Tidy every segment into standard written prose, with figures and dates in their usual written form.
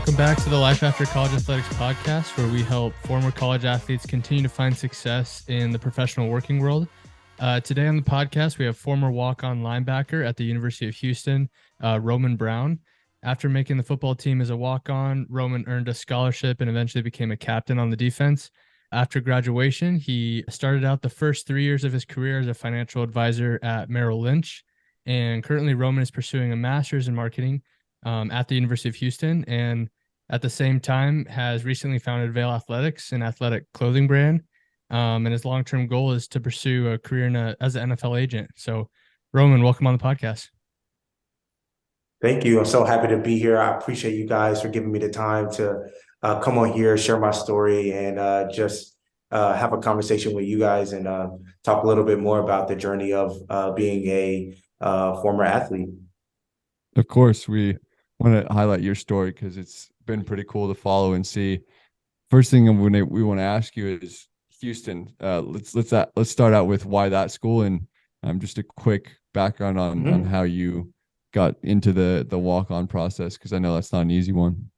Welcome back to the Life After College Athletics podcast, where we help former college athletes continue to find success in the professional working world. Today on the podcast, we have former walk-on linebacker at the University of Houston, Roman Brown. After making the football team as a walk-on, Roman earned a scholarship and eventually became a captain on the defense. After graduation, he started out the first 3 years of his career as a financial advisor at Merrill Lynch. And currently, Roman is pursuing a master's in marketing at the University of Houston, and at the same time has recently founded Vail Athletics, an athletic clothing brand. And his long-term goal is to pursue a career as an NFL agent. So, Roman, welcome on the podcast. Thank you. I'm so happy to be here. I appreciate you guys for giving me the time to come on here, share my story, and just have a conversation with you guys and talk a little bit more about the journey of being a former athlete. Of course, we want to highlight your story because it's been pretty cool to follow and see. First thing we want to ask you is Houston. Let's start out with why that school, and just a quick background on how you got into the walk-on process, because I know that's not an easy one.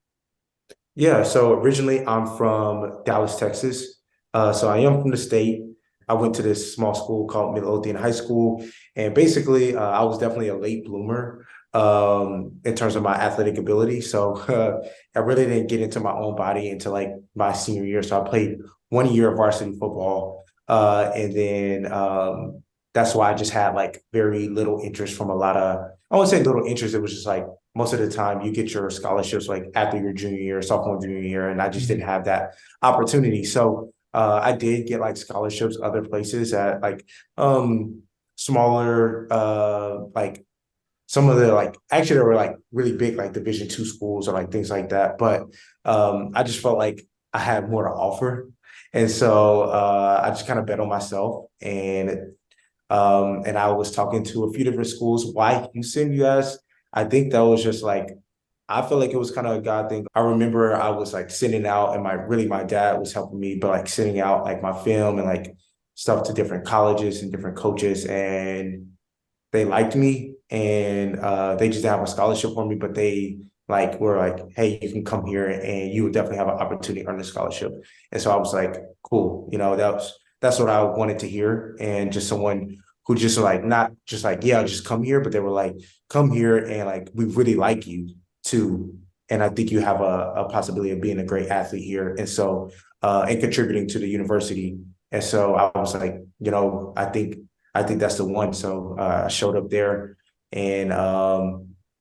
Yeah, so originally I'm from Dallas, Texas. So I am from the state. I went to this small school called Midlothian High School, and basically I was definitely a late bloomer in terms of my athletic ability. So I really didn't get into my own body until like my senior year. So I played 1 year of varsity football, and then that's why I just had like very little interest from a lot of, I wouldn't say little interest. It was just like most of the time you get your scholarships like after your junior year, sophomore, junior year, and I just didn't have that opportunity. So I did get like scholarships other places at like smaller like some of the like actually they were like really big like Division II schools or like things like that. But I just felt like I had more to offer. And so I just kind of bet on myself, and I was talking to a few different schools. Why Houston, you asked? I think that was just like, I feel like it was kind of a God thing. I remember I was like sending out, and my dad was helping me, but like sending out like my film and like stuff to different colleges and different coaches, and they liked me, and they just didn't have a scholarship for me, but they like were like, hey, you can come here and you would definitely have an opportunity to earn a scholarship. And so I was like, cool, that's what I wanted to hear. And just someone who just like not just like, yeah, just come here, but they were like, come here and like we really like you too. And I think you have a possibility of being a great athlete here. And so and contributing to the university. And so I was like, I think that's the one. So I showed up there, and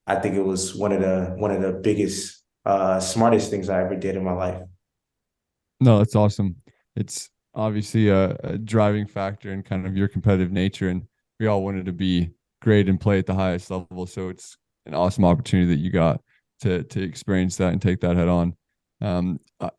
I think it was one of the biggest, smartest things I ever did in my life. No, that's awesome. It's obviously a driving factor in kind of your competitive nature, and we all wanted to be great and play at the highest level. So it's an awesome opportunity that you got to experience that and take that head on.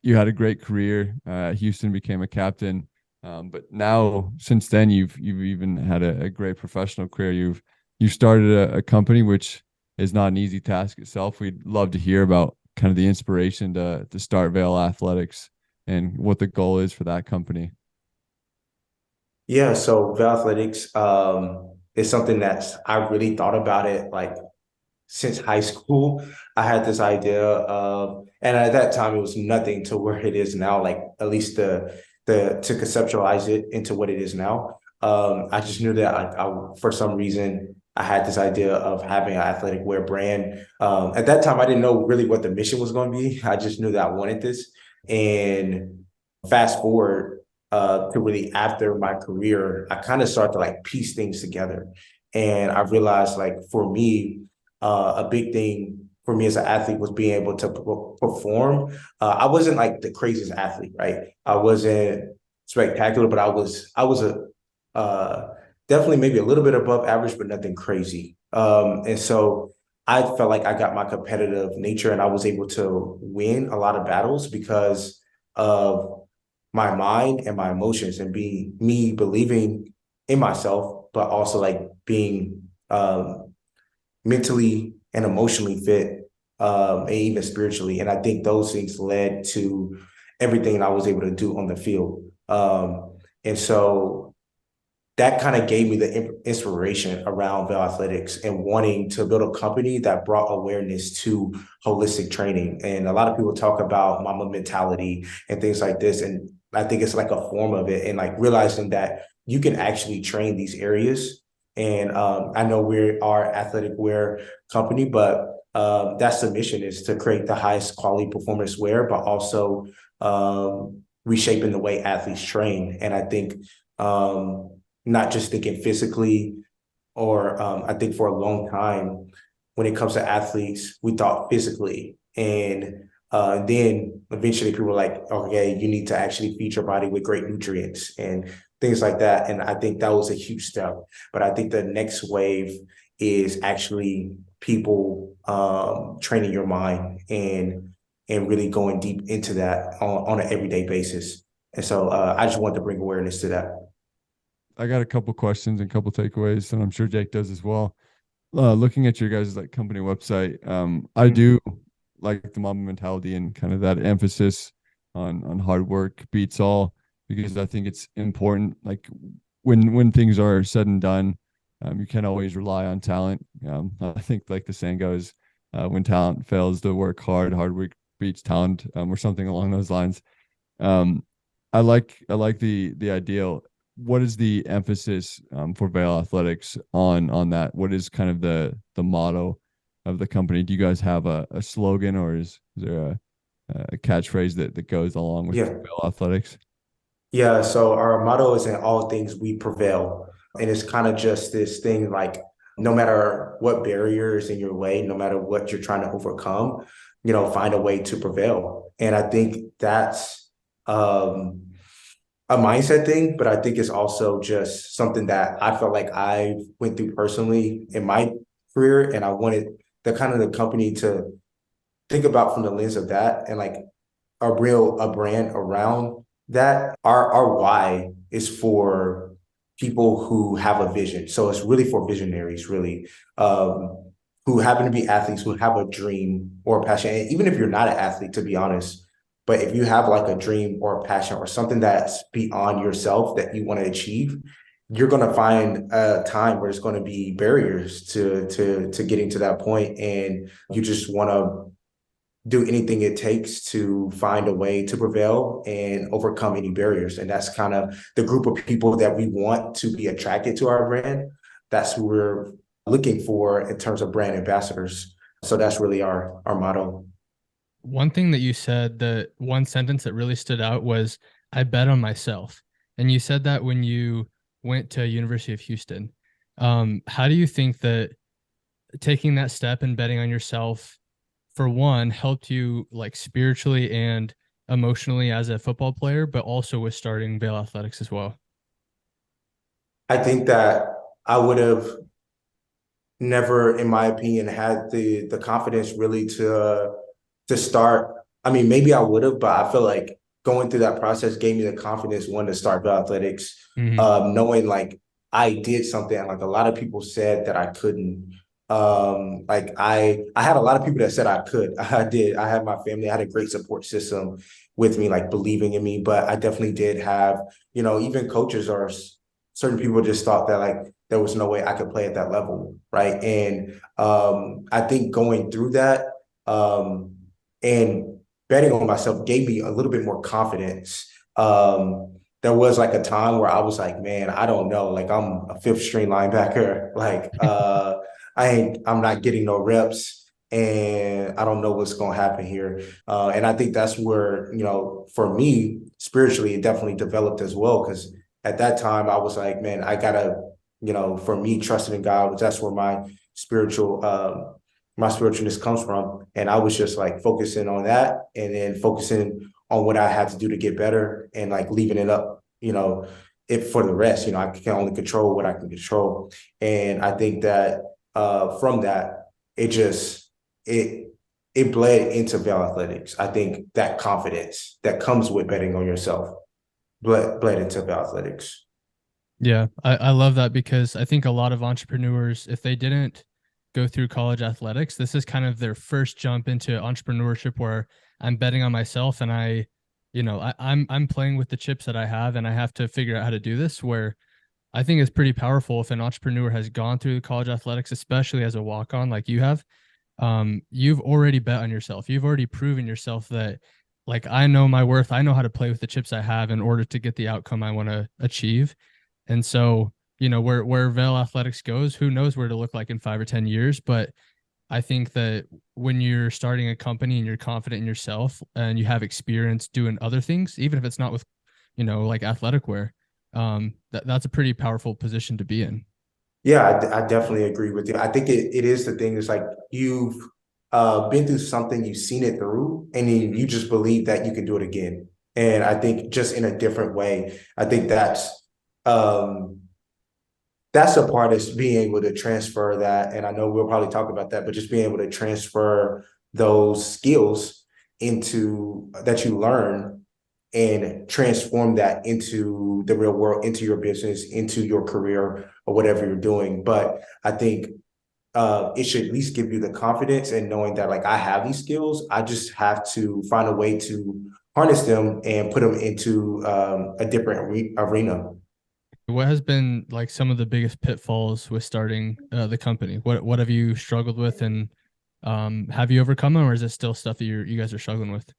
You had a great career. Houston became a captain. But now, since then, you've even had a great professional career. You've started a company, which is not an easy task itself. We'd love to hear about kind of the inspiration to start Vail Athletics and what the goal is for that company. Yeah, so Vail Athletics is something that's I really thought about it like since high school. I had this idea of, and at that time it was nothing to where it is now, like at least the to conceptualize it into what it is now. I just knew that I for some reason I had this idea of having an athletic wear brand. At that time, I didn't know really what the mission was going to be. I just knew that I wanted this. And fast forward to really after my career, I kind of started to like piece things together. And I realized like for me, a big thing for me as an athlete was being able to perform. I wasn't like the craziest athlete, right? I wasn't spectacular, but I was a definitely maybe a little bit above average, but nothing crazy. And so I felt like I got my competitive nature, and I was able to win a lot of battles because of my mind and my emotions, and being me believing in myself, but also like being mentally and emotionally fit, and even spiritually. And I think those things led to everything I was able to do on the field. And so that kind of gave me the inspiration around Vail Athletics and wanting to build a company that brought awareness to holistic training. And a lot of people talk about mama mentality and things like this. And I think it's like a form of it, and like realizing that you can actually train these areas. And I know we are athletic wear company, but that's the mission, is to create the highest quality performance wear, but also reshaping the way athletes train. And I think not just thinking physically, or I think for a long time, when it comes to athletes, we thought physically. And then eventually people were like, okay, you need to actually feed your body with great nutrients and things like that. And I think that was a huge step. But I think the next wave is actually people training your mind and really going deep into that on an everyday basis. And so I just wanted to bring awareness to that. I got a couple questions and a couple takeaways, and I'm sure Jake does as well. Looking at your guys' like company website, I do like the mama mentality and kind of that emphasis on hard work beats all, because I think it's important. Like when things are said and done, you can't always rely on talent. I think like the saying goes, when talent fails to work hard, hard work beats talent, or something along those lines. Um, I like the ideal. What is the emphasis for Vail Athletics on that? What is kind of the motto of the company? Do you guys have a slogan, or is there a catchphrase that goes along with Yeah. Vail Athletics? Yeah. So our motto is, in all things we prevail. And it's kind of just this thing like, no matter what barrier is in your way, no matter what you're trying to overcome, find a way to prevail. And I think that's um a mindset thing, but I think it's also just something that I felt like I went through personally in my career. And I wanted the company to think about from the lens of that, and like a brand around that. Our why is for people who have a vision. So it's really for visionaries, really, who happen to be athletes, who have a dream or a passion. And even if you're not an athlete, to be honest, but if you have like a dream or a passion or something that's beyond yourself that you want to achieve, you're going to find a time where there's going to be barriers to getting to that point, and you just want to do anything it takes to find a way to prevail and overcome any barriers. And that's kind of the group of people that we want to be attracted to our brand. That's who we're looking for in terms of brand ambassadors. So that's really our motto. One thing that you said, the one sentence that really stood out was, I bet on myself. And you said that when you went to University of Houston. How do you think that taking that step and betting on yourself, for one, helped you like spiritually and emotionally as a football player, but also with starting Vail Athletics as well? I think that I would have never, in my opinion, had the confidence really to start. I mean, maybe I would have, but I feel like going through that process gave me the confidence, one, to start Vail Athletics, Mm-hmm. knowing like I did something, like a lot of people said that I couldn't. Like I had a lot of people that said I could. I did. I had my family. I had a great support system with me, like believing in me. But I definitely did have, even coaches or certain people just thought that like there was no way I could play at that level, right? And I think going through that, and betting on myself gave me a little bit more confidence. There was like a time where I was like, man, I don't know. Like I'm a fifth string linebacker. Like I'm not getting no reps, and I don't know what's gonna happen here. And I think that's where, for me, spiritually, it definitely developed as well. Cause at that time I was like, man, I gotta, for me, trusting in God, that's where my spiritualness comes from. And I was just like focusing on that, and then focusing on what I had to do to get better, and like leaving it up, if for the rest, I can only control what I can control. And I think that from that, it just it bled into Vail Athletics. I think that confidence that comes with betting on yourself bled into Vail Athletics. Yeah, I love that, because I think a lot of entrepreneurs, if they didn't go through college athletics, this is kind of their first jump into entrepreneurship, where I'm betting on myself, and I'm playing with the chips that I have, and I have to figure out how to do this. Where I think it's pretty powerful if an entrepreneur has gone through the college athletics, especially as a walk-on like you have. You've already bet on yourself. You've already proven yourself that, like, I know my worth. I know how to play with the chips I have in order to get the outcome I want to achieve. And so, where Vail Athletics goes, who knows where to look like in 5 or 10 years. But I think that when you're starting a company and you're confident in yourself and you have experience doing other things, even if it's not with, like athletic wear, that's a pretty powerful position to be in. Yeah, I definitely agree with you. I think it is the thing. It's like you've been through something, you've seen it through, and then you just believe that you can do it again. And I think just in a different way. I think um, that's a part is being able to transfer that. And I know we'll probably talk about that, but just being able to transfer those skills into that you learn and transform that into the real world, into your business, into your career, or whatever you're doing. But I think it should at least give you the confidence and knowing that, like, I have these skills. I just have to find a way to harness them and put them into a different arena. What has been like some of the biggest pitfalls with starting the company? What have you struggled with, and have you overcome them, or is it still stuff that you guys are struggling with?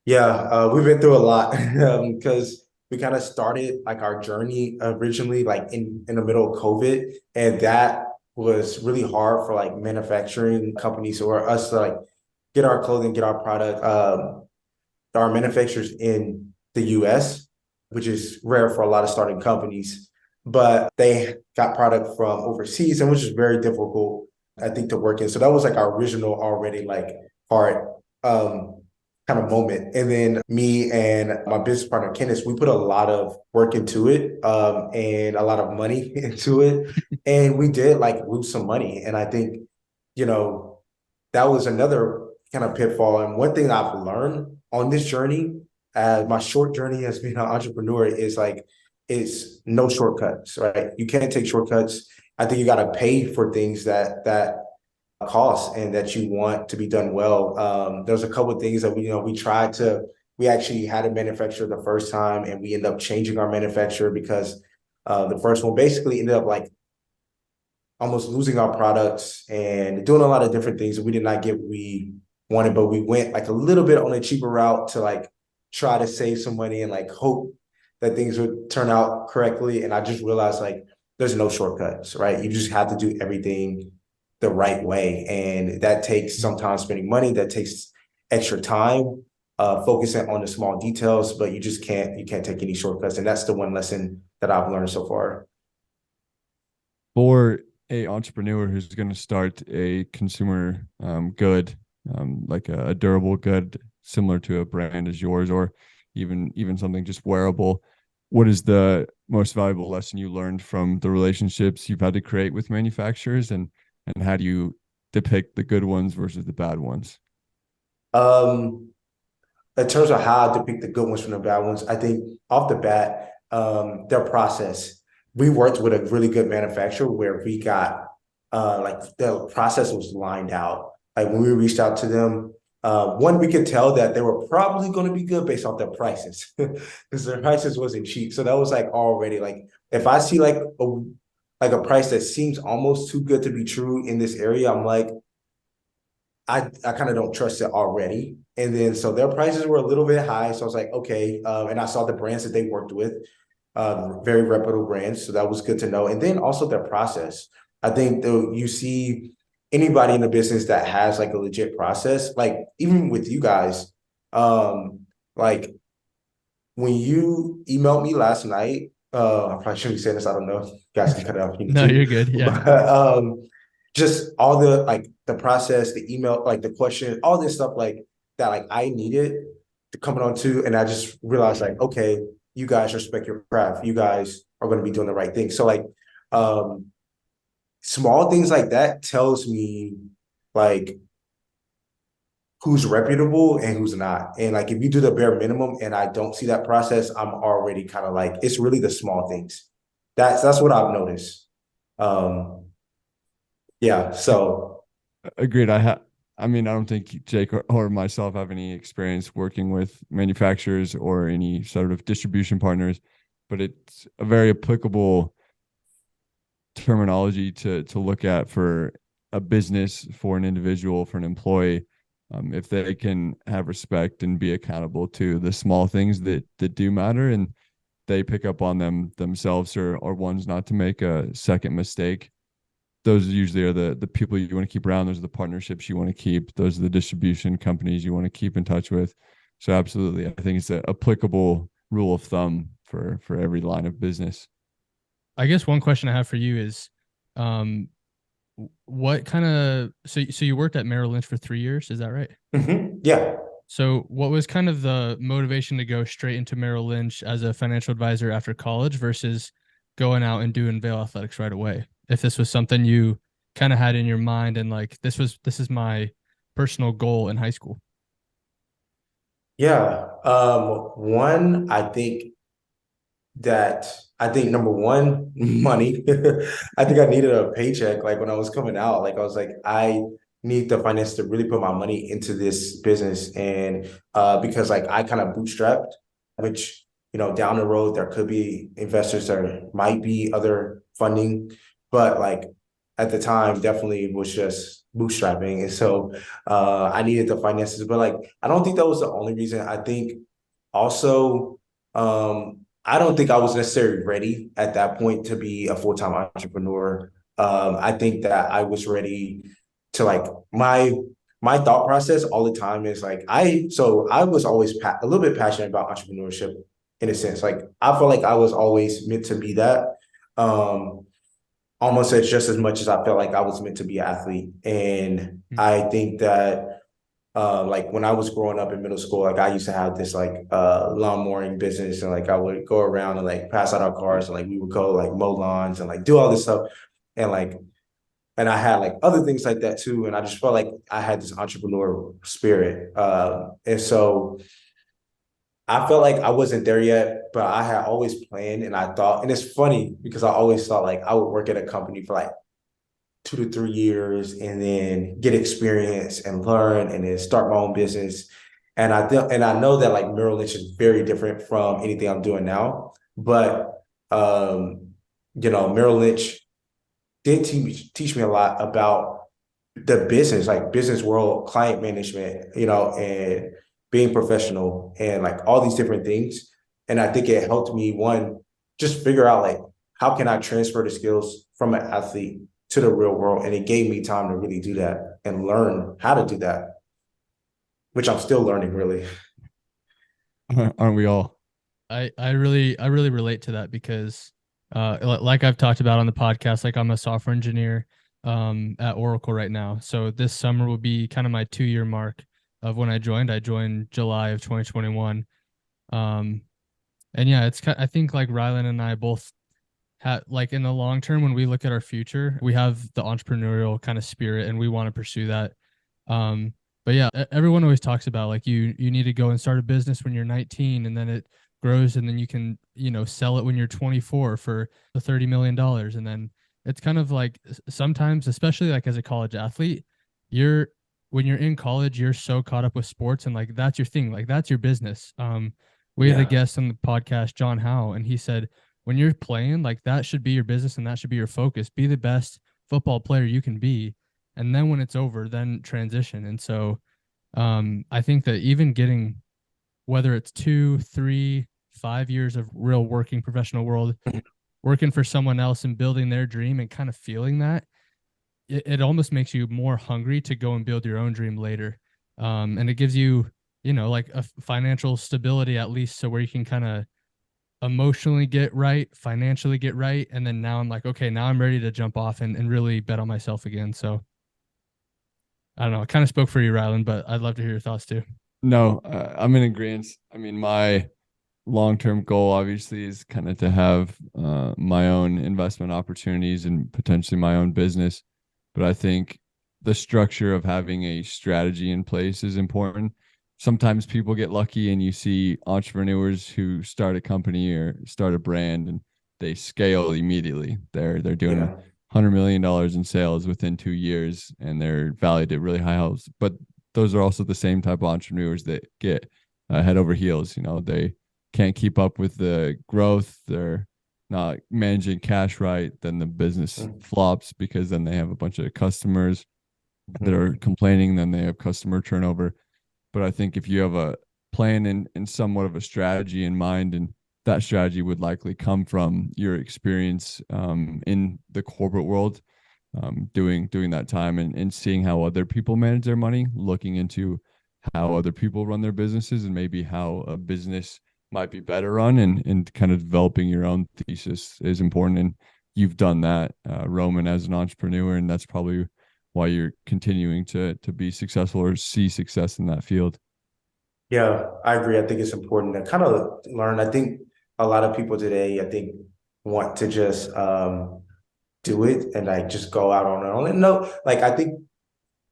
Yeah, we've been through a lot because we kind of started like our journey originally like in the middle of COVID, and that was really hard for like manufacturing companies or us to like get our clothing, get our product. Our manufacturers in the US, which is rare for a lot of starting companies, but they got product from overseas, and which is very difficult, I think, to work in. So that was like our original already like hard kind of moment. And then me and my business partner, Kenneth, we put a lot of work into it and a lot of money into it. And we did like lose some money. And I think, you know, that was another kind of pitfall. And one thing I've learned on this journey, my short journey as being an entrepreneur, is like, it's no shortcuts, right? You can't take shortcuts. I think you got to pay for things that cost and that you want to be done well. There's a couple of things that we actually had a manufacturer the first time, and we ended up changing our manufacturer because the first one basically ended up like almost losing our products and doing a lot of different things. And we did not get what we wanted, but we went like a little bit on a cheaper route to like try to save some money and like hope that things would turn out correctly. And I just realized like there's no shortcuts, right? You just have to do everything the right way. And that takes sometimes spending money, that takes extra time, focusing on the small details, but you can't take any shortcuts. And that's the one lesson that I've learned so far. For a entrepreneur who's going to start a consumer good, like a durable good, similar to a brand as yours, or even something just wearable, what is the most valuable lesson you learned from the relationships you've had to create with manufacturers, and how do you depict the good ones versus the bad ones? In terms of how I depict the good ones from the bad ones, I think off the bat, their process. We worked with a really good manufacturer where we got like the process was lined out. Like when we reached out to them, one, we could tell that they were probably going to be good based off their prices because their prices wasn't cheap. So that was like already like if I see like a price that seems almost too good to be true in this area, I'm like, I kind of don't trust it already. And then so their prices were a little bit high. So I was like, okay. And I saw the brands that they worked with, very reputable brands. So that was good to know. And then also their process. I think though you see anybody in the business that has like a legit process, like even with you guys, like when you emailed me last night, I probably shouldn't say this. I don't know. You guys can cut it off if you need No, to. you're good. Yeah. But just all the like the process, the email, like the question, all this stuff like that, like I needed to come on to, and I just realized like, okay, you guys respect your craft. You guys are going to be doing the right thing. So like, small things like that tells me like who's reputable and who's not. And like if you do the bare minimum and I don't see that process, I'm already kind of like it's really the small things. That's what I've noticed. Yeah, so Agreed. I mean, I don't think Jake or myself have any experience working with manufacturers or any sort of distribution partners. but it's a very applicable terminology to look at for a business, for an individual, for an employee. If they can have respect and be accountable to the small things that do matter, and they pick up on them themselves, or ones not to make a second mistake, those usually are the people you want to keep around. Those are the partnerships you want to keep. Those are the distribution companies you want to keep in touch with. So absolutely, I think it's an applicable rule of thumb for every line of business. I guess one question I have for you is, um, what kind of so you worked at Merrill Lynch for 3 years, is that right? Yeah. So what was kind of the motivation to go straight into Merrill Lynch as a financial advisor after college versus going out and doing Vail Athletics right away? If this was something you kind of had in your mind and like this is my personal goal in high school. Yeah. One, I think number one, money. I think I needed a paycheck. Like when I was coming out, like I was like, I need the finance to really put my money into this business. And because like I kind of bootstrapped, which, down the road, there could be investors, there might be other funding, but like at the time, definitely was just bootstrapping. And so I needed the finances, but like, I don't think that was the only reason. I think also, I don't think I was necessarily ready at that point to be a full-time entrepreneur. I think that I was ready to like my thought process all the time is like I was always a little bit passionate about entrepreneurship in a sense. Like I felt like I was always meant to be that. Um, Almost as just as much as I felt like I was meant to be an athlete. And I think that like when I was growing up in middle school, like I used to have this like lawn mowing business, and like I would go around and like pass out our cars, and like we would go like mow lawns and like do all this stuff. And like and I had like other things like that too. And I just felt like I had this entrepreneur spirit. And so I felt like I wasn't there yet, but I had always planned, and I thought, and it's funny because I always thought like I would work at a company for like 2 to 3 years and then get experience and learn and then start my own business. And I know that like Merrill Lynch is very different from anything I'm doing now. But Merrill Lynch did teach me a lot about the business, like business world, client management, and being professional and like all these different things. And I think it helped me, one, just figure out like how can I transfer the skills from an athlete to the real world. And it gave me time to really do that and learn how to do that, which I'm still learning really. Aren't we all? I really relate to that because like I've talked about on the podcast, like I'm a software engineer at Oracle right now. So this summer will be kind of my 2 year mark of when I joined. I joined July of 2021. And yeah, I think like Rylan and I both had like in the long term, when we look at our future, we have the entrepreneurial kind of spirit and we want to pursue that. But yeah, everyone always talks about like you need to go and start a business when you're 19 and then it grows and then you can, sell it when you're 24 for the $30 million. And then it's kind of like sometimes, especially like as a college athlete, when you're in college, you're so caught up with sports and like that's your thing, like that's your business. We had a Yeah. guest on the podcast, John Howe, and he said, when you're playing, like that should be your business and that should be your focus. Be the best football player you can be. And then when it's over, then transition. And so I think that even getting, whether it's 2, 3, 5 years of real working professional world, working for someone else and building their dream and kind of feeling that, it almost makes you more hungry to go and build your own dream later. And it gives you, like a financial stability at least, so where you can kind of emotionally get right, financially get right. And then now I'm like, okay, now I'm ready to jump off and really bet on myself again. So I don't know. I kind of spoke for you, Rylan, but I'd love to hear your thoughts too. No, I'm in agreement. I mean, my long-term goal obviously is kind of to have my own investment opportunities and potentially my own business. But I think the structure of having a strategy in place is important. Sometimes people get lucky and you see entrepreneurs who start a company or start a brand and they scale immediately. They're doing Yeah. $100 million in sales within 2 years and they're valued at really high levels. But those are also the same type of entrepreneurs that get head over heels. They can't keep up with the growth, they're not managing cash right, then the business flops because then they have a bunch of customers that are complaining, then they have customer turnover. But I think if you have a plan and somewhat of a strategy in mind, and that strategy would likely come from your experience in the corporate world, doing that time and seeing how other people manage their money, looking into how other people run their businesses and maybe how a business might be better run, and kind of developing your own thesis is important. And you've done that, Roman, as an entrepreneur, and that's probably why you're continuing to be successful or see success in that field. Yeah, I agree. I think it's important to kind of learn. I think a lot of people today, I think, want to just do it and like just go out on their own. And no, like I think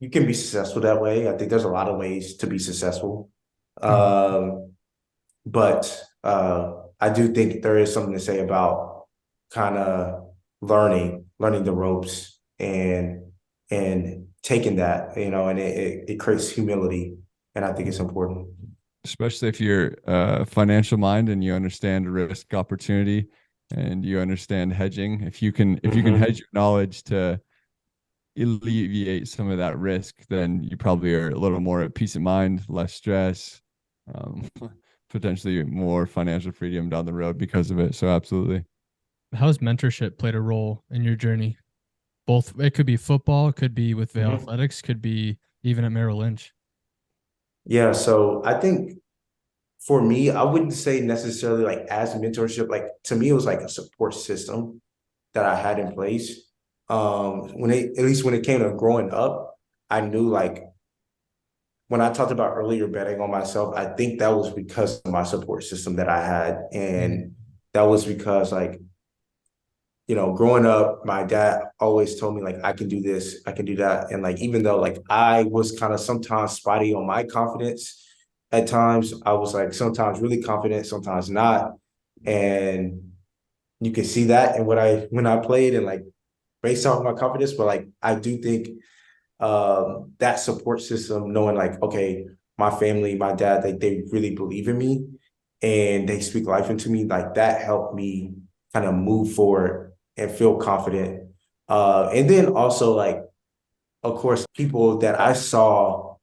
you can be successful that way. I think there's a lot of ways to be successful. Mhm. But I do think there is something to say about kind of learning the ropes and taking that, and it creates humility. And I think it's important. Especially if you're a financial mind and you understand risk opportunity and you understand hedging. If you can hedge your knowledge to alleviate some of that risk, then you probably are a little more at peace of mind, less stress, um, potentially more financial freedom down the road because of it. So absolutely. How's mentorship played a role in your journey? Both, it could be football, it could be with Vail Mhm. Athletics, could be even at Merrill Lynch. Yeah, so I think for me, I wouldn't say necessarily like as mentorship. Like to me, it was like a support system that I had in place. At least when it came to growing up, I knew like when I talked about earlier betting on myself, I think that was because of my support system that I had. Mhm. And that was because like, growing up, my dad always told me like I can do this, I can do that. And like even though like I was kind of sometimes spotty on my confidence at times, I was like sometimes really confident, sometimes not. And you can see that in what I when I played and like based off my confidence, but like I do think that support system, knowing like, okay, my family, my dad, like they really believe in me and they speak life into me, like that helped me kind of move forward and feel confident. And then also like, of course, people that I saw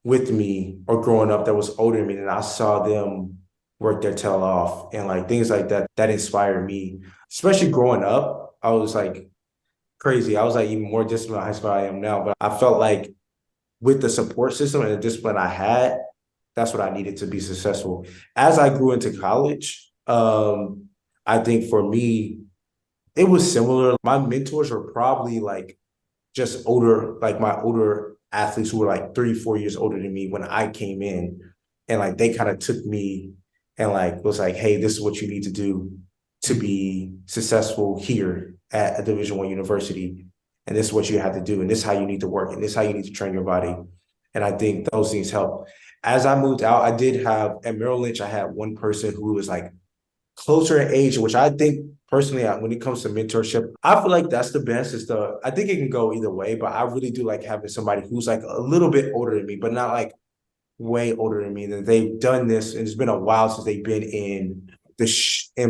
with me or growing up that was older than me, and I saw them work their tail off and like things like that, that inspired me. Especially growing up, I was like crazy. I was like even more disciplined in high school than I am now, but I felt like with the support system and the discipline I had, that's what I needed to be successful. As I grew into college, I think for me, it was similar. My mentors were probably like just older, like my older athletes who were like 3, 4 years older than me when I came in. And like they kind of took me and like was like, hey, this is what you need to do to Mhm. be successful here at a Division I university. And this is what you have to do. And this is how you need to work. And this is how you need to train your body. And I think those things help. As I moved out, I did have at Merrill Lynch, I had one person who was like closer in age, which I think personally, when it comes to mentorship, I feel like that's the best. I think it can go either way, but I really do like having somebody who's like a little bit older than me, but not like way older than me. That they've done this, and it's been a while since they've been in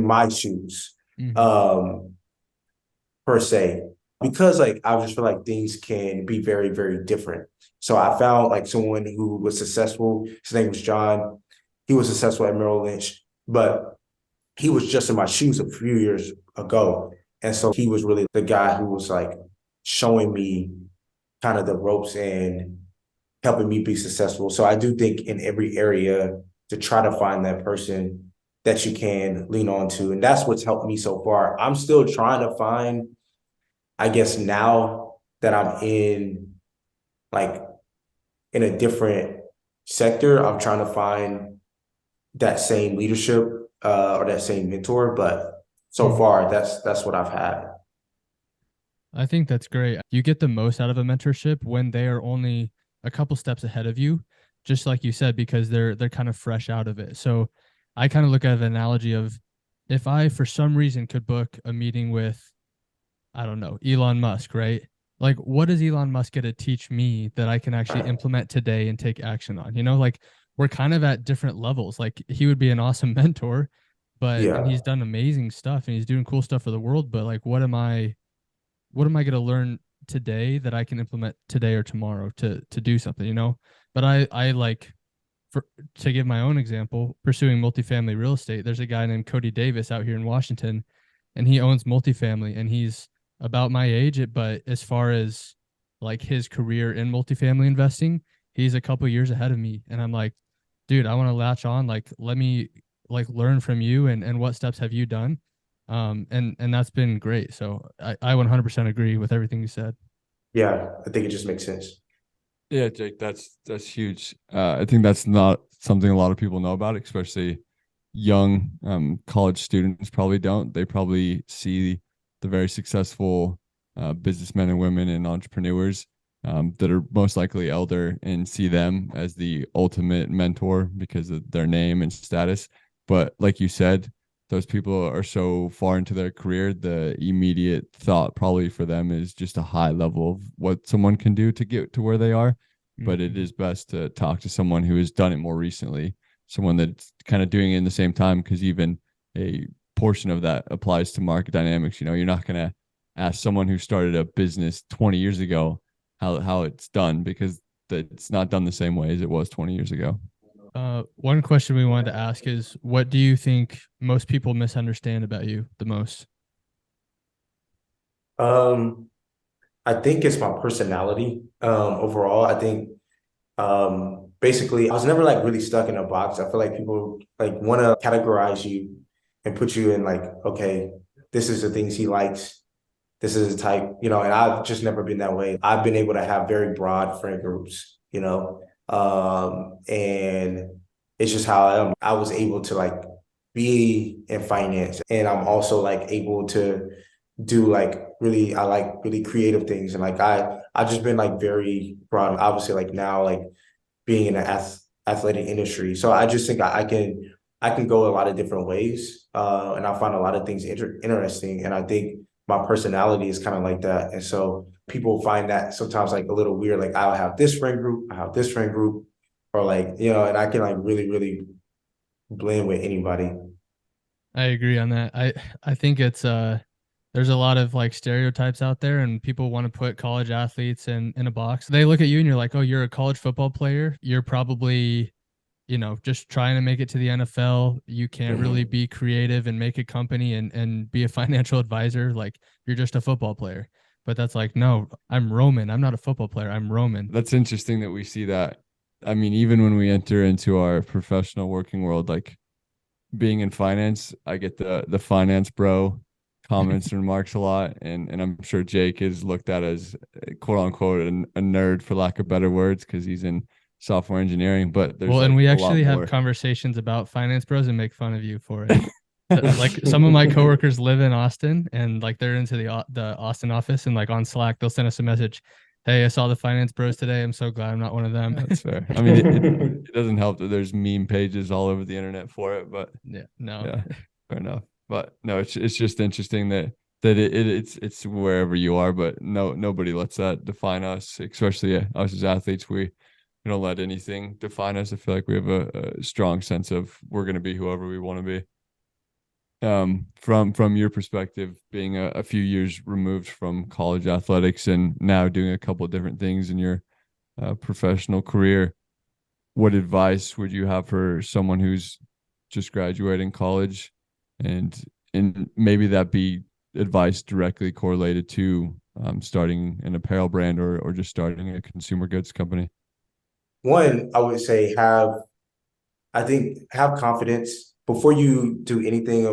my shoes, Mhm. um, per se, because like I just feel like things can be very, very different. So I found like someone who was successful. His name was John. He was successful at Merrill Lynch, but he was just in my shoes a few years ago. And so he was really the guy who was like showing me kind of the ropes and helping me be successful. So I do think in every area to try to find that person that you can lean on to. And that's what's helped me so far. I'm still trying to find, I guess now that I'm like in a different sector, I'm trying to find that same leadership or that same mentor. But so Mhm. far, that's what I've had. I think that's great. You get the most out of a mentorship when they are only a couple steps ahead of you, just like you said, because they're kind of fresh out of it. So I kind of look at an analogy of if I for some reason could book a meeting with, I don't know, Elon Musk, right? Like what does Elon Musk get to teach me that I can actually implement today and take action on? Like we're kind of at different levels. Like he would be an awesome mentor, and Yeah. he's done amazing stuff and he's doing cool stuff for the world. But like, what am I going to learn today that I can implement today or tomorrow to do something, you know? But I like, for to give my own example, pursuing multifamily real estate. There's a guy named Cody Davis out here in Washington, and he owns multifamily, and he's about my age. But as far as like his career in multifamily investing, he's a couple years ahead of me, and I'm like, dude, I want to latch on. Like, let me like learn from you, and what steps have you done? And that's been great. So I 100% agree with everything you said. Yeah. I think it just makes sense. Yeah, Jake, that's huge. I think that's not something a lot of people know about, especially young college students probably don't. They probably see the very successful businessmen and women and entrepreneurs that are most likely elder and see them as the ultimate mentor because of their name and status. But like you said, those people are so far into their career, the immediate thought probably for them is just a high level of what someone can do to get to where they are. But it Mhm. is best to talk to someone who has done it more recently, someone that's kind of doing it in the same time, because even a portion of that applies to market dynamics. You know, you're not going to ask someone who started a business 20 years ago how it's done, because it's not done the same way as it was 20 years ago. One question we wanted to ask is, what do you think most people misunderstand about you the most? Um, I think it's my personality. Overall, I think basically I was never like really stuck in a box. I feel like people like want to categorize you and put you in like, okay, this is the things he likes. This is the type, and I've just never been that way. I've been able to have very broad friend groups, and it's just how I am. I was able to like be in finance, and I'm also like able to do like really, I like really creative things. And like I've just been like very broad, obviously like now like being in the athletic industry. So I just think I can go a lot of different ways, and I find a lot of things interesting. And I think my personality is kind of like that. And so people find that sometimes like a little weird. Like I'll have this friend group, I have this friend group, or like and I can like really really blend with anybody. I agree on that. I think it's there's a lot of like stereotypes out there, and people want to put college athletes in a box. They look at you and you're like, "Oh, you're a college football player. You're probably, just trying to make it to the NFL. You can't really Mhm. be creative and make a company and be a financial advisor. Like you're just a football player." But that's like, no, I'm Roman. I'm not a football player. I'm Roman. That's interesting that we see that. I mean, even when we enter into our professional working world, like being in finance, I get the finance bro comments and remarks a lot, and I'm sure Jake is looked at as quote unquote a nerd for lack of better words because he's in software engineering. But there's Well, and like we a lot actually have more. conversations about finance bros and make fun of you for it. Like some of my coworkers live in Austin, and like they're into the Austin office, and like on Slack they'll send us a message, "Hey, I saw the finance bros today. I'm so glad I'm not one of them." That's fair. I mean, it doesn't help that there's meme pages all over the internet for it, but Yeah, no. yeah, fair enough. But no, it's just interesting that it's wherever you are, but nobody lets that define us, especially us as athletes. We don't let anything define us. I feel like we have a strong sense of we're going to be whoever we want to be. From your perspective, being a few years removed from college athletics and now doing a couple of different things in your professional career, what advice would you have for someone who's just graduating college, and maybe that be advice directly correlated to starting an apparel brand or just starting a consumer goods company? One, I would say I think have confidence before you do anything.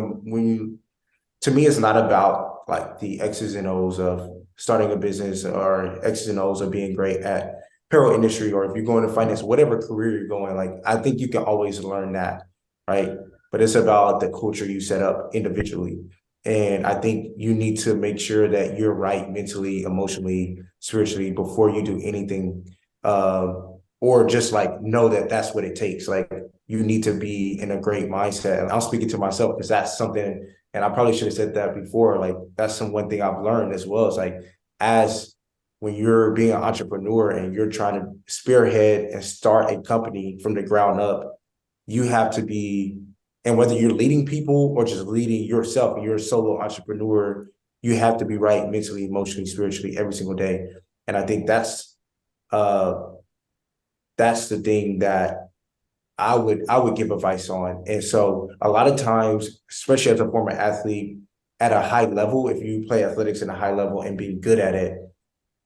To me, it's not about like the X's and O's of starting a business or X's and O's of being great at apparel industry, or if you're going to finance, whatever career you're going, like I think you can always learn that, right? But it's about the culture you set up individually. And I think you need to make sure that you're right mentally, emotionally, spiritually before you do anything. Or just like know that that's what it takes. Like you need to be in a great mindset. And I'm speaking to myself because that's something, and I probably should have said that before. Like that's one thing I've learned as well. It's like as when you're being an entrepreneur and you're trying to spearhead and start a company from the ground up, you have to be, and whether you're leading people or just leading yourself, and you're a solo entrepreneur, you have to be right mentally, emotionally, spiritually every single day. And I think uh that's the thing that I would give advice on. And so a lot of times, especially as a former athlete at a high level, if you play athletics at a high level and being good at it,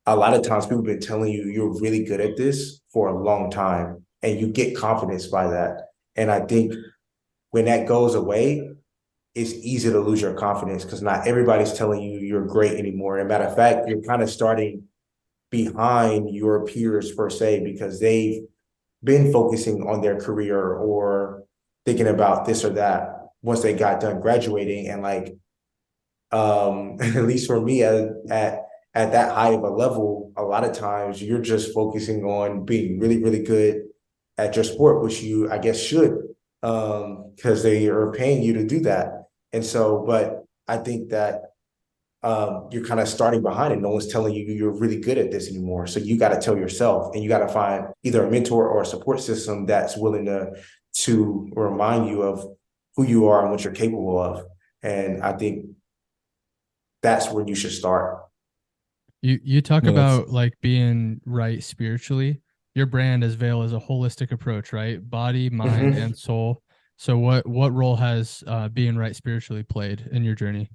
a lot of times people have been telling you you're really good at this for a long time, and you get confidence by that. And I think when that goes away, it's easy to lose your confidence because not everybody's telling you you're great anymore. And matter of fact, you're kind of starting behind your peers per se because they've been focusing on their career or thinking about this or that once they got done graduating. And like at least for me at that high of a level, a lot of times you're just focusing on being really, really good at your sport, which you, I guess, should, because they are paying you to do that. And so, but I think that you're kind of starting behind and no one's telling you you're really good at this anymore. So you got to tell yourself, and you got to find either a mentor or a support system that's willing to remind you of who you are and what you're capable of. And I think that's where you should start. You talk No, that's about like being right spiritually. Your brand as Vail is a holistic approach, right? Body, mind, Mhm. and soul. So what role has being right spiritually played in your journey?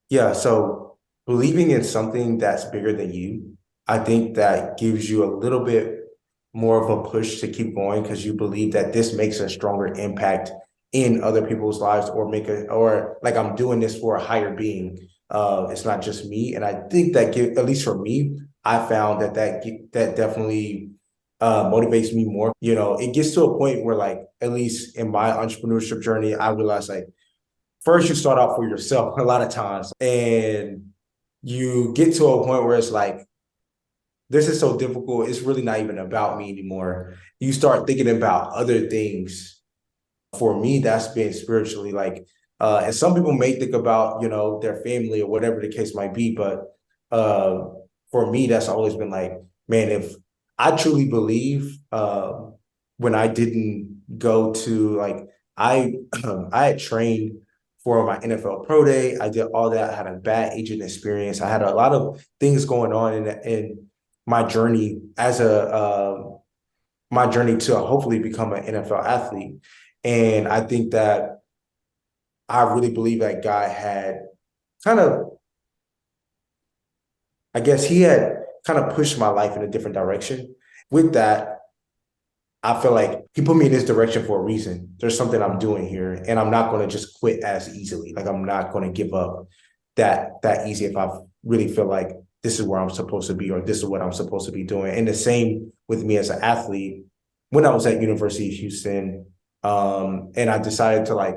Yeah, so believing in something that's bigger than you, I think that gives you a little bit more of a push to keep going because you believe that this makes a stronger impact in other people's lives or like I'm doing this for a higher being. It's not just me, and I think that at least for me, I found that definitely motivates me more. You know, it gets to a point where like at least in my entrepreneurship journey, I realized like first you start out for yourself a lot of times, and you get to a point where it's like this is so difficult, it's really not even about me anymore. You start thinking about other things. For me, that's been spiritually like and some people may think about, you know, their family or whatever the case might be, but uh for me that's always been like, man, if I truly believe when I didn't go to like I I had trained for my NFL pro day. I did all that. I had a bad agent experience. I had a lot of things going on in my journey as a my journey to hopefully become an NFL athlete. And I think that I really believe that God had kind of, I guess he had kind of pushed my life in a different direction. With that, I feel like he put me in this direction for a reason. There's something I'm doing here, and I'm not going to just quit as easily. Like I'm not going to give up that easy if I really feel like this is where I'm supposed to be or this is what I'm supposed to be doing. And the same with me as an athlete. When I was at University of Houston, and I decided to like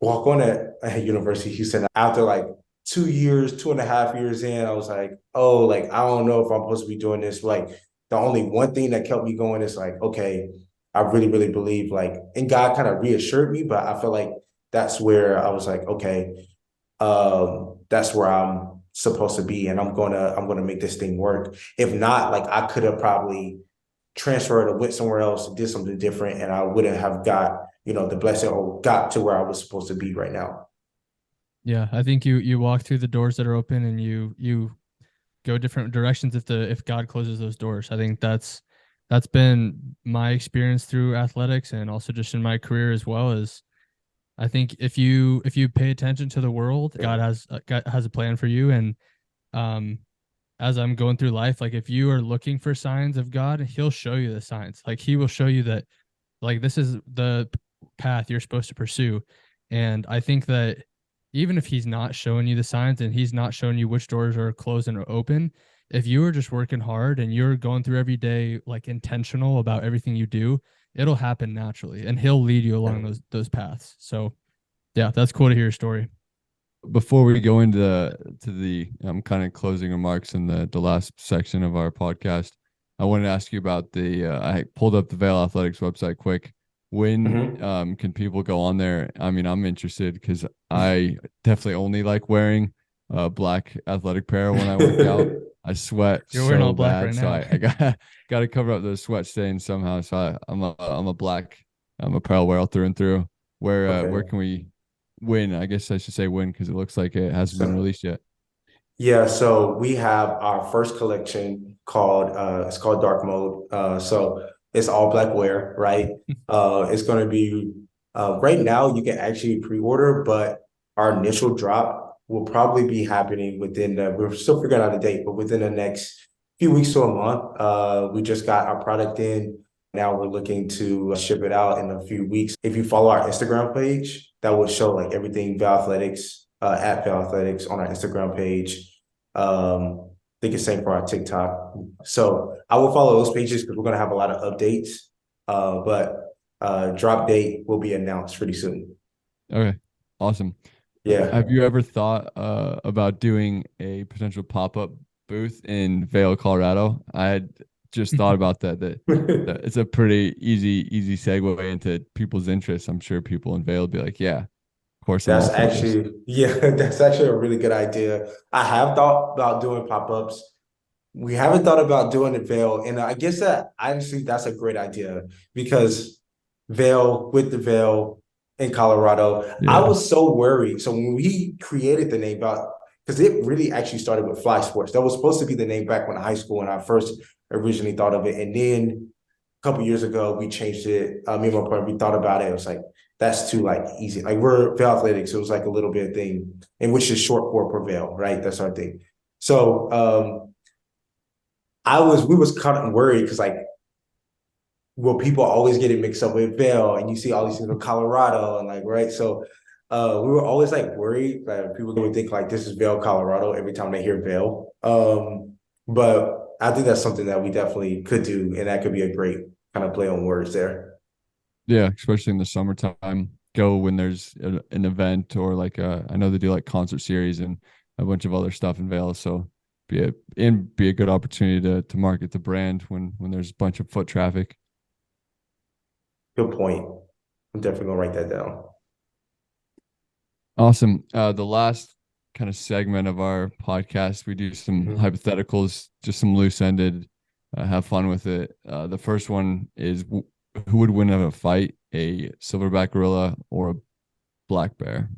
walk on at University of Houston after like 2 years, 2.5 years in, I was like, oh, like I don't know if I'm supposed to be doing this. Like the only one thing that kept me going is like, okay, I really, really believe like, and God kind of reassured me, but I feel like that's where I was like, okay, that's where I'm supposed to be, and I'm gonna make this thing work. If not, like I could have probably transferred or went somewhere else, did something different, and I wouldn't have got, you know, the blessing or got to where I was supposed to be right now. Yeah, I think you walk through the doors that are open and you go different directions if God closes those doors. I think that's been my experience through athletics and also just in my career as well. As I think if you pay attention to the world, God has a plan for you. And um as I'm going through life, like if you are looking for signs of God, he'll show you the signs. Like he will show you that like this is the path you're supposed to pursue. And I think that even if he's not showing you the signs and he's not showing you which doors are closed and are open, if you are just working hard and you're going through every day like intentional about everything you do, it'll happen naturally and he'll lead you along those paths. So yeah, that's cool to hear your story. before we go into the kind of closing remarks in the last section of our podcast, I wanted to ask you about the I pulled up the Vail Athletics website quick. When Mhm. can people go on there? I mean, I'm interested because I definitely only like wearing black athletic apparel when I work out. I sweat You're wearing all so black bad, right so now. I got to cover up those sweat stains somehow. So I'm a black apparel wearer through and through. Where Okay. can we win? I guess I should say win because it looks like it hasn't been So released yet. yeah, so we have our first collection called it's called Dark Mode. So it's all black wear, right? It's going to be right now you can actually pre-order, but our initial drop will probably be happening within we're still figuring out the date, but within the next few weeks to a month. We just got our product in. Now we're looking to ship it out in a few weeks. If you follow our Instagram page, that will show like everything Vail Athletics at Vail Athletics on our Instagram page. I think it's same for our TikTok. So I will follow those pages because we're gonna have a lot of updates. But drop date will be announced pretty soon. Okay, awesome. Yeah. Have you ever thought about doing a potential pop-up booth in Vail, Colorado? I had just thought about that it's a pretty easy segue into people's interests. I'm sure people in Vail will be like, yeah, of course I'm That's all for this. actually, yeah, that's actually a really good idea. I have thought about doing pop-ups. We haven't thought about doing it Vail, and I guess that honestly that's a great idea because Vail with the Vail in Colorado, I Yeah. was so worried. So when we created the name about because it really actually started with Fly Sports. That was supposed to be the name back when high school when I first originally thought of it, and then a couple years ago we changed it. Me and my partner we thought about it. It was like that's too like easy. Like we're Vail Athletics, it was like a little bit thing, and which is short for Prevail, right? That's our thing. So we was kind of worried because like well people always get it mixed up with Vail and you see all these things in Colorado and like right so we were always like worried that people would think like this is Vail, Colorado every time they hear Vail. But I think that's something that we definitely could do and that could be a great kind of play on words there. Yeah, especially in the summertime. Go when there's an event or like I know they do like concert series and a bunch of other stuff in Vail. So be a good opportunity to market the brand when there's a bunch of foot traffic. Good point. I'm definitely gonna write that down. Awesome. The last kind of segment of our podcast, we do some Mhm. hypotheticals, just some loose ended. Have fun with it. The first one is who would win in a fight, a silverback gorilla or a black bear?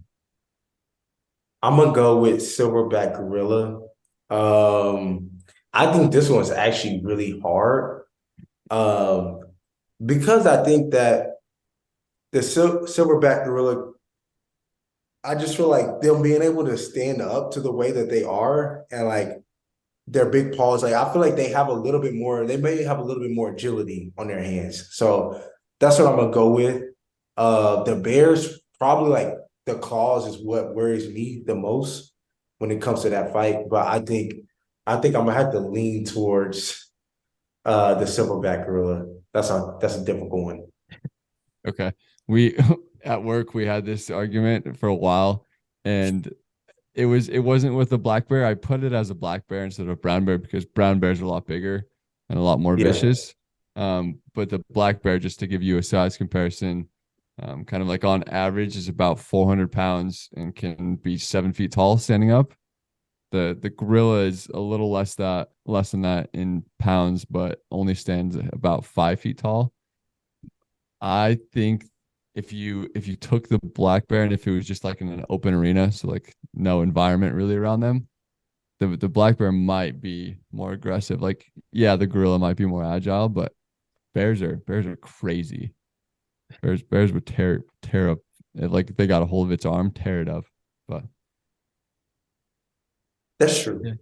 I'm gonna go with Silverback Gorilla. Um, I think this one's actually really hard. Um, because I think that the Silverback Gorilla, I just feel like them being able to stand up to the way that they are and like their big paws, like I feel like they have a little bit more, they may have a little bit more agility on their hands. So that's what I'm gonna go with. The Bears probably like the claws is what worries me the most when it comes to that fight. But I think I'm gonna have to lean towards the Silverback Gorilla. That's a difficult one. Okay. We at work we had this argument for a while and it wasn't with the black bear. I put it as a black bear instead of a brown bear because brown bears are a lot bigger and a lot more Yeah. vicious. But the black bear, just to give you a size comparison, kind of like on average is about 400 pounds and can be 7 feet tall standing up. The gorilla is a little less than that in pounds, but only stands about 5 feet tall. I think if you took the black bear and if it was just like in an open arena, so like no environment really around them, the black bear might be more aggressive. Like, yeah, the gorilla might be more agile, but bears are crazy. Bears would tear up like they got a hold of its arm, tear it up. But That's true. Yeah.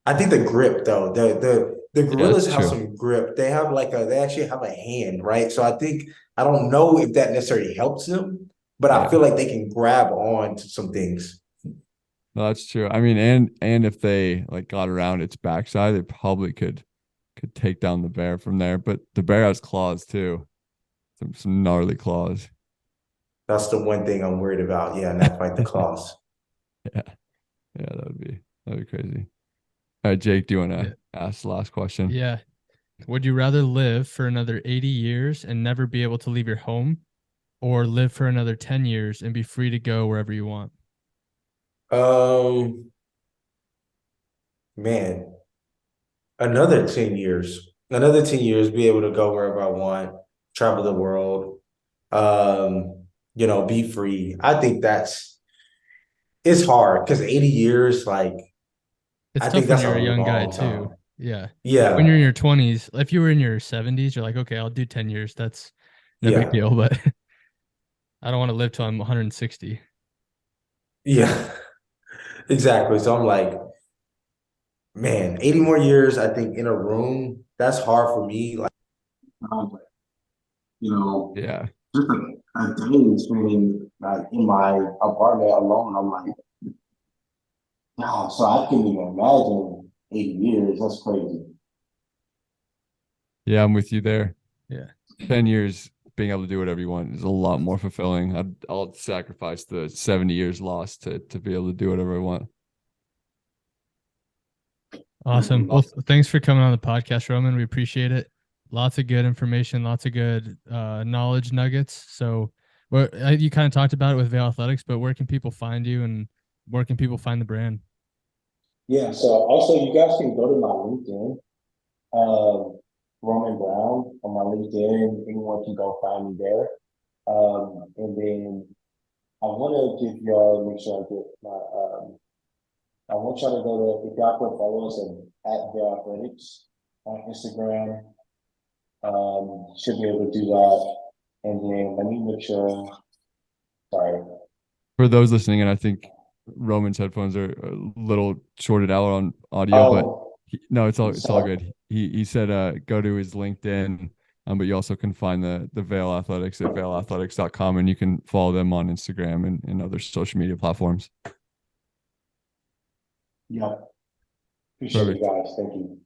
I think the grip though, the yeah, gorillas that's have true. some grip. They actually have a hand, right? So I think I don't know if that necessarily helps them, but I Yeah, feel like they can grab on to some things. no, that's true. I mean, and if they like got around its backside, they probably could take down the bear from there. But the bear has claws too, some gnarly claws. That's the one thing I'm worried about. Yeah, and that fight the claws. Yeah, yeah, that'd be crazy. All right, Jake, do you want Yeah. to ask the last question? Yeah. Would you rather live for another 80 years and never be able to leave your home, or live for another 10 years and be free to go wherever you want? Um, man, another 10 years. Another 10 years, be able to go wherever I want, travel the world, be free. I think it's hard because 80 years, like It's I think tough when that's a you're a young guy long too. time. Yeah. Like when Yeah, you're in your 20s, if you were in your 70s, you're like, okay, I'll do 10 years. That's no big yeah, deal. But I don't want to live till I'm 160. yeah, exactly. So I'm like, man, 80 more years, I think in a room, that's hard for me. Like, um, you know, Yeah. just a day spending like in my apartment alone. I'm like, no, so I can't even imagine 80 years. That's crazy. Yeah, I'm with you there. Yeah. 10 years being able to do whatever you want is a lot more fulfilling. I'll sacrifice the 70 years lost to be able to do whatever I want. Awesome. Well, thanks for coming on the podcast, Roman. We appreciate it. Lots of good information, lots of good knowledge nuggets. So, you kind of talked about it with Vail Athletics, but where can people find you and where can people find the brand? Yeah, so also you guys can go to my LinkedIn, Roman Brown on my LinkedIn. Anyone can go find me there. And then I want to give y'all, make sure I get I want y'all to go to, if y'all can follow us at Vail Athletics on Instagram, should be able to do that. And then let me make sure, sorry. For those listening, and I think Roman's headphones are a little shorted out on audio, but Oh, no, it's all I'm it's all sorry. good. He said go to his LinkedIn, but you also can find the Vail Athletics at vailathletics.com, and you can follow them on Instagram and other social media platforms. Yeah, appreciate you Perfect. guys. Thank you.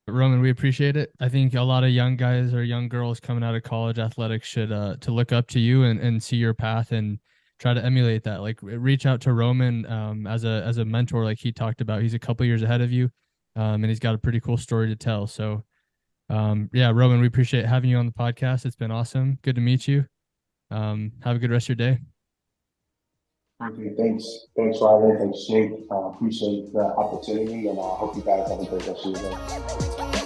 Roman, we appreciate it. I think a lot of young guys or young girls coming out of college athletics should to look up to you and see your path and try to emulate that. Like reach out to Roman as a mentor, like he talked about. He's a couple years ahead of you, and he's got a pretty cool story to tell. So yeah, Roman, we appreciate having you on the podcast. It's been awesome. Good to meet you. Have a good rest of your day. Okay, thanks. Thanks, Rylan. Thanks, Jake. Appreciate the opportunity, and I hope you guys have a great rest of your day.